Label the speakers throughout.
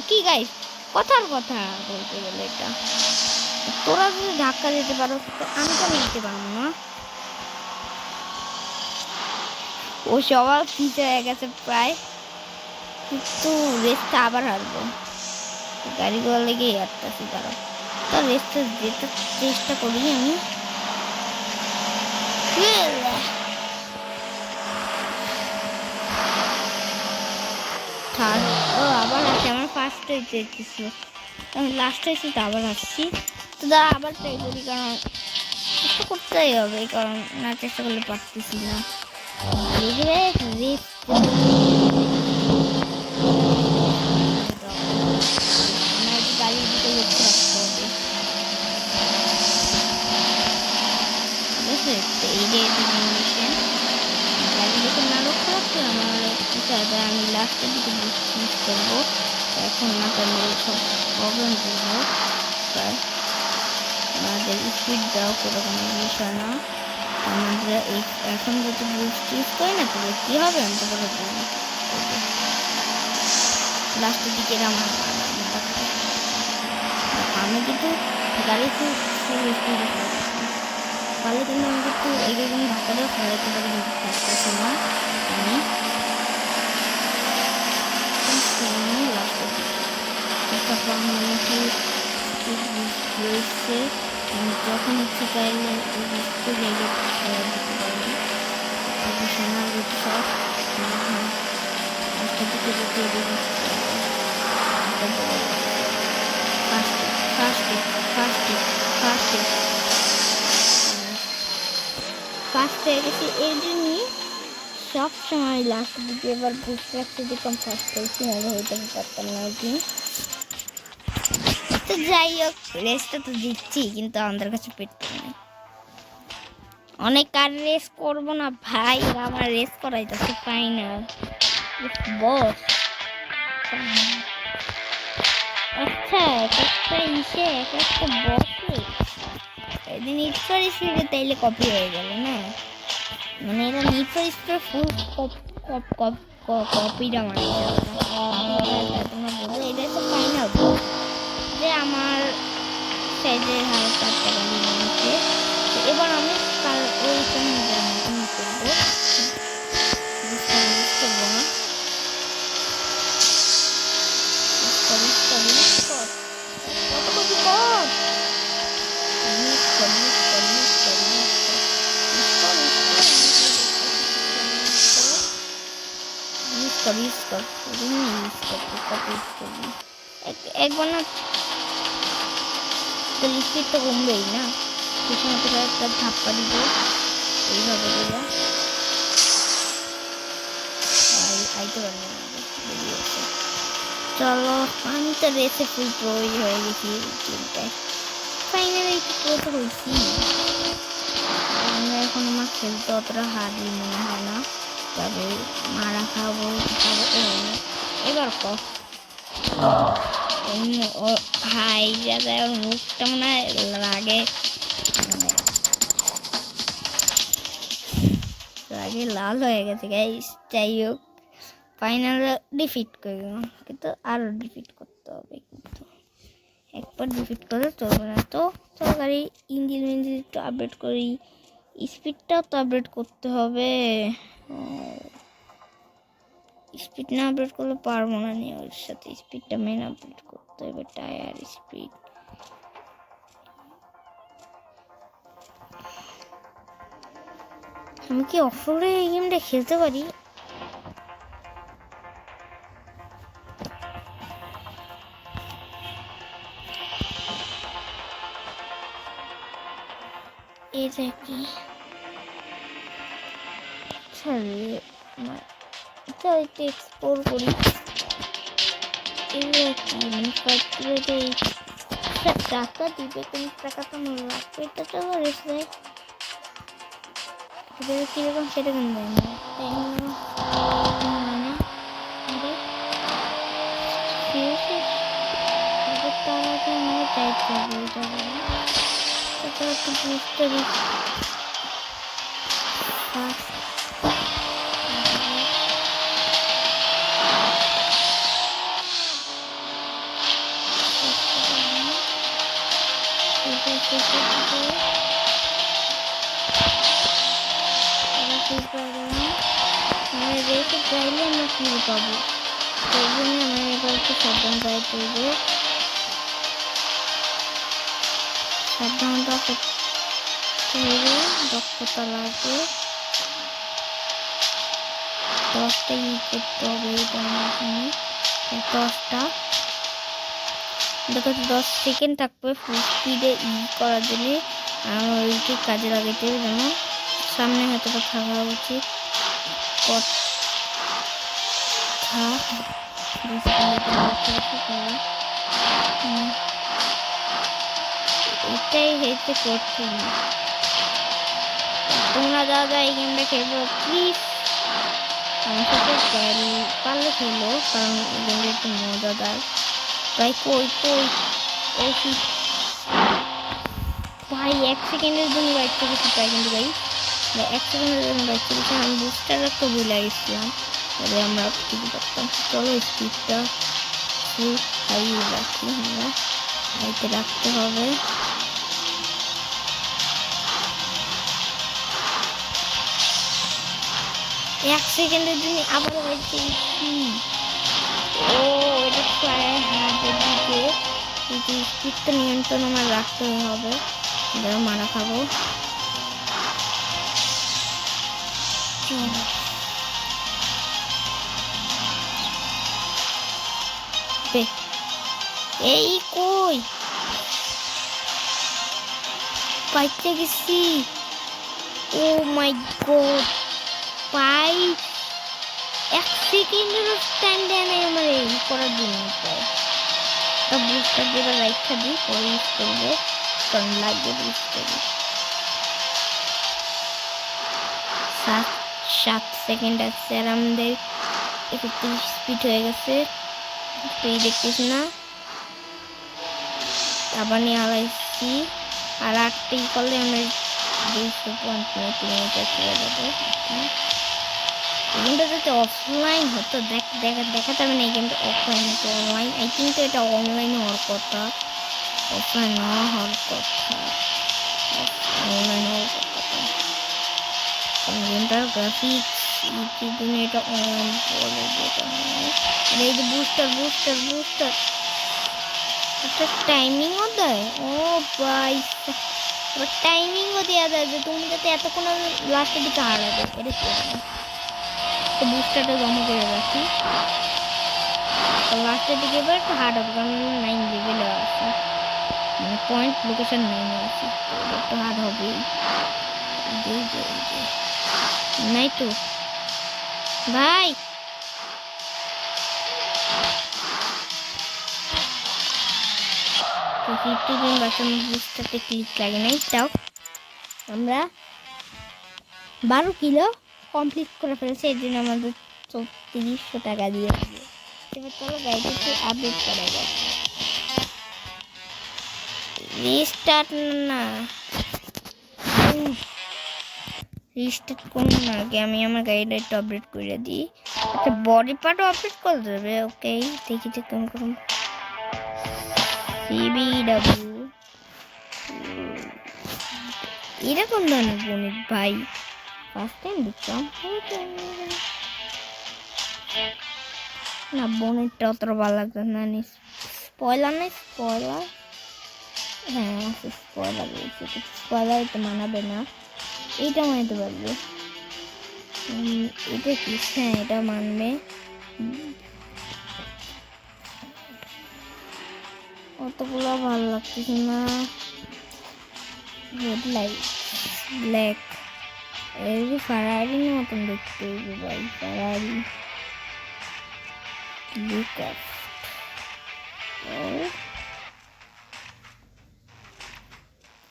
Speaker 1: কি গাইস, কথার কথা বলতে গেলে এটা তোরা যদি ধাক্কা দিতে পারো তো আমি তো নিতে পারবো না। ও সবার পিছে হয়ে গেছে প্রায়, কিন্তু রেসটা আবার হারবো। গাড়িগুলো লেগে আসতেছি তারা, তো রেসটা যেতে চেষ্টা করি আমি। ও আবার আছে, আমার ফার্স্ট হইতে কিছু আমি লাস্ট হয়েছি, তো আবার আসছি। তো দাঁড়া আবার ট্রাই করি, কারণ চেষ্টা করতেই হবে, কারণ না চেষ্টা করলে পারতেছি না। আমার গাড়ির দিকে লক্ষ্য রাখতে হবে, ঠিক আছে? এই যে গাড়ির দিকে না লক্ষ্য রাখলে আমার আমি লাস্টের দিকে মিস করবো। এখন না করলে সব প্রবলেম করবো। আমাদের স্পিড দেওয়া কোনো বিষয় না, আমরা এই এখন যদি বুস্ট ইউজ করি না তবে কী হবে আমি তো বলে দেবো। লাস্টের দিকে আমি কিন্তু গাড়ি খুব স্পিডে পারলে কিন্তু আমি কিন্তু এইরকম ধাক্কাটাও ফেলাইতে পারি, কিন্তু থাকতেছি না আমি লাস্টের দিকে রয়েছে। যখন ইচ্ছে চাইলে জায়গায় খেলা দিতে পারবে সোনা সব দিকে দিতে ফার্স্ট হয়ে গেছি। এর জন্যই সব সময় লাস্টের দিকে এবার বুঝতে পারছি যে কম ফার্স্ট হয়েছি, নাহলে হইতে পারতাম না আর কি। তো যাই হোক, রেসটা তো দিচ্ছি, কিন্তু আমাদের কাছে পেট্রোল নেই। অনেক আর রেস করবো না ভাই, আমার রেস করাই যাচ্ছে ফাইনাল বস। আচ্ছা একটা ইসে একটা বসে এদিন ইটফার স্পিডে তাইলে কপি হয়ে গেল না, মানে এটা নিটফার স্পিডে ফুল কপিটা মানে তোমরা বলবো এটা তো ফাইনাল বস যে আমার সাইজের হালকা টাকা নিয়েছে। এবার আমি ওইখানে করবো একবার না স্পিড তো কমবেই না, পিছনে থেকে একটা ধাপ্পা দিব এইভাবে দেবো, আইতে পারবো না। চলো আমি তো রেসে ফুল প্রয়োগ হয়ে গেছি চিন্তায়, ফাইনালি একটু প্রো হয়েছি। এখন আমার খেলতে অতটা হার্ডলি মনে হয় না, তবে মারা খাবো এবার হাই যাতে মুখটা মনে হয় লাগে, মানে লাগে লাল হয়ে গেছে গাইস। যাই হোক ফাইনাল ডিফিট করলাম, কিন্তু আরও ডিফিট করতে হবে, কিন্তু একবার ডিফিট করে চলবে না। তো গাড়ি ইঞ্জিন একটু আপডেট করি, স্পিডটাও তো আপডেট করতে হবে, স্পিড না আপডেট করলে পারবো না, নিয়ে ওর সাথে স্পিডটা মেন আপডেট করতে হবে, টায়ার স্পিড। আমি কি অফরোডে এই গেমটা খেলতে পারি? এটা কি এটা একটু এক্সপ্লোর করি। টাকা দিবে, কিন্তু টাকা তো লাগবে, এটা তো রেখে কিরকম সেটা কিন্তু চাইতে হবে একটু বুঝতে রেখে চাইলে আমরা ফিল পাবো, সেই জন্য আমার এবার একটু সাবধান গাইতে হবে। সাবধানতা করতে হবে, দক্ষতা লাগবে, 10টা করতে হবে। এটা আমার জন্য 10টা, দেখো 10 সেকেন্ড থাকবে ফুল স্পিডে করার জন্য। আমার ওইটি কাজে লাগাইতে হবে, যেন সামনে হয়তো থাকা উচিত। এটাই হয়েছে কঠিন। তোমরা যারা এই গেমটা খেলবো প্লিজ আমার সাথে পারলে খেলো, কারণ এই গেমটা একটু মজাদার। ভাই কই ভাই 1 সেকেন্ডের জন্য বাইক চলেছি প্রায়, কিন্তু ভাই 1 সেকেন্ডের জন্য বাইক চলেছি। আমি বুস্টার একটা ভুলে গেছিলাম, তাহলে আমরা কিছু পারতাম। চলো স্পিডটা ফুল হাই রাখি, আমরা হাইতে রাখতে হবে। এক সেকেন্ডের জন্য আবার হয়েছে। ও এটা প্রায় হাতের দিকে, কিন্তু স্পিডটা নিয়ন্ত্রণ আমার রাখতে হবে, মারা খাবো। এই কই পাইতে গেছি। ও মাই গড ভাই 1 সেকেন্ডেরও টাইম দেয় নাই আমার এই করার জন্য। বুস্টার দিয়ে রাইখা দিই, পরে ইউজ করবো, কারণ লাগবে বুস্টার। 7 সেকেন্ড আছে আর আমাদের 31 স্পিড হয়ে গেছে। তুই দেখছিস না, আবার নিয়ে আলাইছি। আর 8টি করলে আমরা 200 কিলোমিটার চলে যাবো। গেমটা যাতে অফলাইন হতো, দেখাতে হবে না এই গেমটা অফলাইন হতো, অনলাইন। আই থিঙ্ক তো এটা অনলাইনে হওয়ার কথা, অফলাইন না হওয়ার কথা, অনলাইন হওয়ার কথা। গেমটার গ্রাফিক্স ইউটিউব দিনে এটা অনলাইন বলে যেটা। এই যে বুস্টার একটা টাইমিংও দেয়। ও ভাই টাইমিংও দেওয়া যায় যে তুমি যাতে এতক্ষণ লাস্টের দিকে হারাবে, এটা তো বুস্টারটা জমা করে রাখি, লাস্টের দিকে এবার একটু হার্ড হবে, কারণ 9 লেভেলে আছে, মানে পয়েন্ট লোকেশন 9 আছে, একটু হার্ড হবে। নাই তো ভাই বুস্টারতে ক্লিক লাগে নাই। তাও আমরা 12 কিলো কমপ্লিট করে ফেলেছি, এর জন্য আমাদের 3400 টাকা দিয়ে দিবে। এবার চলো গাড়িটা একটু আপডেট করা যায়। রিস্টার্ট না, রিস্টার্ট করুন না, আগে আমি আমার গাড়িটা একটু আপডেট করে দিই। আচ্ছা বডি পার্টও আপডেট করে দেবে, ওকে। দেখি যে কেমন করুন। CBW এরকম ধরনের বনিত ভাই ফার্স্ট টাইম দেখলাম। না বনেটটা অতটা ভালো লাগবে না। স্পয়লার নেই, স্পয়লার হ্যাঁ স্পয়লার রয়েছে, স্পয়লার তো মানাবে না, এইটা মানতে পারবে। এটা কি? হ্যাঁ এটা মানবে। অতগুলো ভালো লাগতেছে না। হেডলাইট ব্ল্যাক, এই ফারারির মতন দেখতে হইবে ভাই, ফারারি।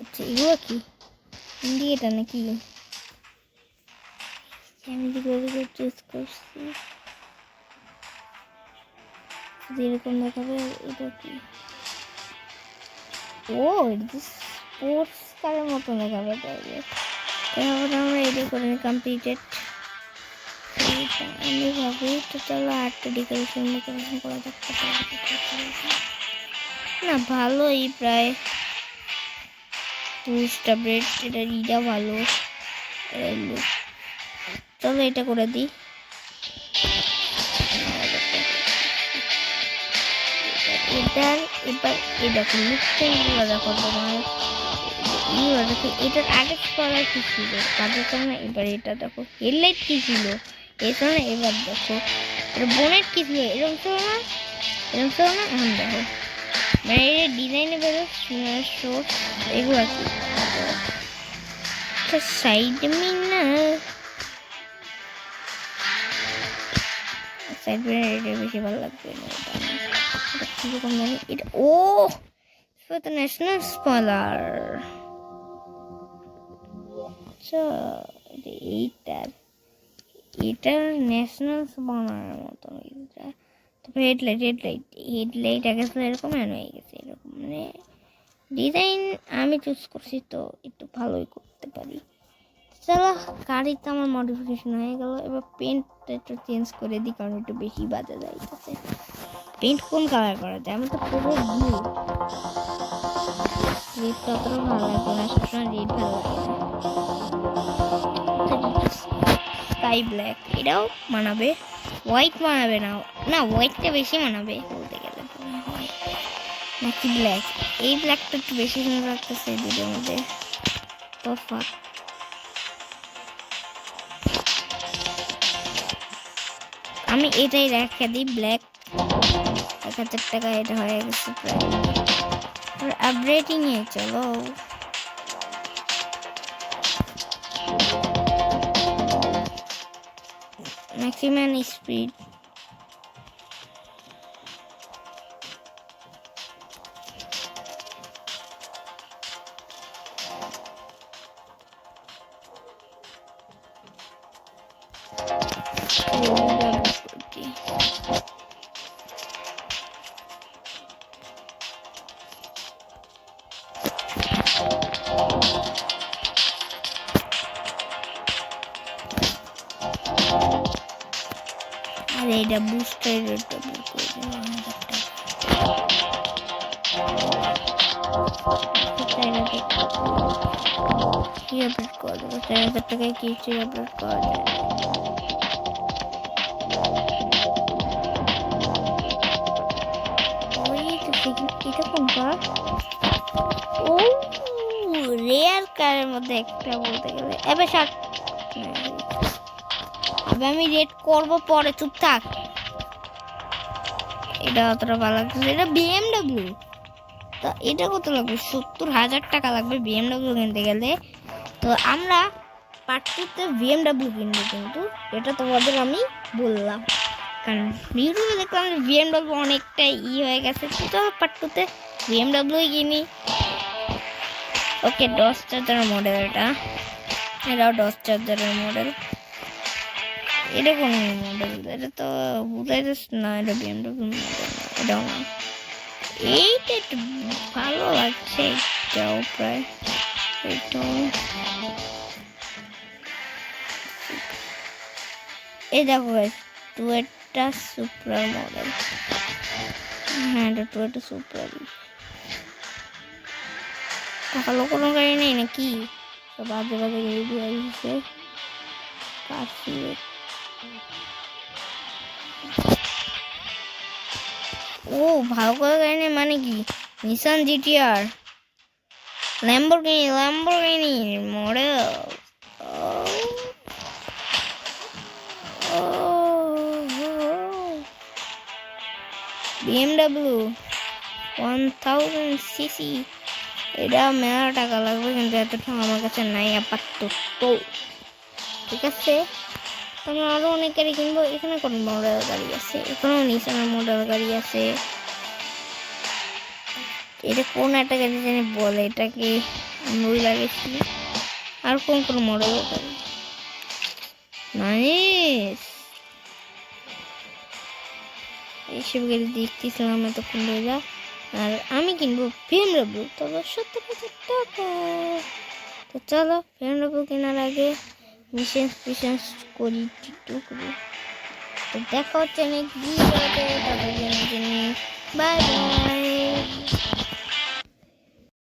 Speaker 1: আচ্ছা এগুলো কি ইন্ডিকেটার নাকি? আমি যেগুলো চুজ করছি যেরকম দেখাবে। এটা কি? ও এটা স্পোর্টস কারের মতো দেখাবে, তাহলে তারপরে আমরা এডি করে কমপ্লিটেড। আমি ভাবি তো চলো আর্টটা ডেকোরেশন করা যাক। না ভালোই প্রায় বুস্ট আপডেট, এটা ইটা ভালো। চলো এটা করে দিই। এটার এবার এই দেখো লুকটা দেখো তোমার দেখো, এটার আগের কালার কি ছিল কাজের কারণে, এবার এটা দেখো হেডলাইট কি ছিল এর কারণে, এবার দেখো এটা বোনেট কি ছিল এরকম ছিল না, এরকম ছিল না, এখন দেখো মানে এটা ডিজাইনে বেরো শোর্স এগুলো আর কি। সাইড মিনার, সাইড মিনার এটা বেশি ভালো লাগবে না, এটা কিরকম জানি এটা। ও তো ন্যাশনাল স্পয়লার, আচ্ছা এইটার এটার ন্যাশনাল বানানোর মতন। তারপরে হেডলাইট আগে ছিল এরকম, এন হয়ে গেছে এরকম, মানে ডিজাইন আমি চুজ করছি তো একটু ভালোই করতে পারি। চলো গাড়ি তো আমার মডিফিকেশন হয়ে গেল, এবার পেন্টটা একটু চেঞ্জ করে দিই কারণ একটু বেশি বাজে যাইতেছে। পেন্ট কোন কালার করা যায়? আমার তো পুরো ব্লু, রেডটা অতটা ভালো লাগবে না, সবসময় রেড ভালো লাগে না। স্কাই ব্ল্যাক এটাও মানাবে, হোয়াইট মানাবে না, না হোয়াইটটা বেশি মানাবে বলতে গেলে নাকি ব্ল্যাক। এই ব্ল্যাকটা একটু বেশি সুন্দর লাগতেছে এই দুটোর মধ্যে, তফাৎ। আমি এটাই রেখে দিই ব্ল্যাক, 1000 টাকা এটা হয়ে গেছে প্রায়। আপডেটিং এ চলো, ম্যাক্সিমাম স্পিড, আর এইটা বুস্টার রেটটা করে দিলাম 1000 টাকা। কি আপডেট করে দেবো 4000 টাকায়, কি আপডেট করা যায়? এটা কোনটা? ও রেয়ার কারের মধ্যে একটা বলতে গেলে, এবার শার্ট আমি রেড করবো পরে, চুপ থাক। এটা অতটা ভালো লাগছে, এটা বিএমডব্লিউ, তো এটা কত লাগবে? 70,000 টাকা লাগবে বিএমডব্লিউ কিনতে গেলে। তো আমরা পার্ট 2-তে বিএমডব্লিউ কিনবো, কিন্তু এটা তোমাদের আমি বললাম কারণ ইউটিউবে দেখলাম যে বিএমডব্লিউ অনেকটা হয়ে গেছে, তো পার্ট 2-তে বিএমডব্লিউ কিনি। ওকে ডস চার্জারের মডেল, এটাও ডস চার্জারের মডেল। এটা কোন মডেল? এটা তো বুঝাই যাচ্ছে না, এটা বিএমডব্লিউ মডেল, এটাও না। এইটা একটু ভালো লাগছে, এটাও প্রায়, এটাও। এই দেখো টুয়েটা সুপ্রা মডেল, হ্যাঁ এটা টুয়েটা সুপ্রা। ভালো কোনো গাড়ি নেই নাকি? সব বাজে বাজে গাড়ি দিয়ে দিচ্ছে। ও ভালো করে গাড়ি নেই মানে কি? Nissan GTR, Lamborghini model. BMW 1000cc, এটা মেলা টাকা লাগবে, কিন্তু এতটা আমার কাছে নাই আপাতত। ঠিক আছে, আমি আরো অনেক গাড়ি কিনবো। এখানে কোন মডেল গাড়ি আছে? এখানেও নিসানের মডেল গাড়ি আছে। এটা কোন একটা গাড়ি জানি বলে, এটাকে আমি লাগাইছি। আর কোন কোন মডেল গাড়ি নাইস, এইসব গাড়ি দেখতেছিলাম এতক্ষণ ধরে। আর আমি কিনবো বিএমডব্লিউ, তবে 70,000 টাকা। তো চলো বিএমডব্লিউ কেনার আগে মিশন করি, তো দেখা হচ্ছে নেক্সট ভিডিওতে। Bye bye.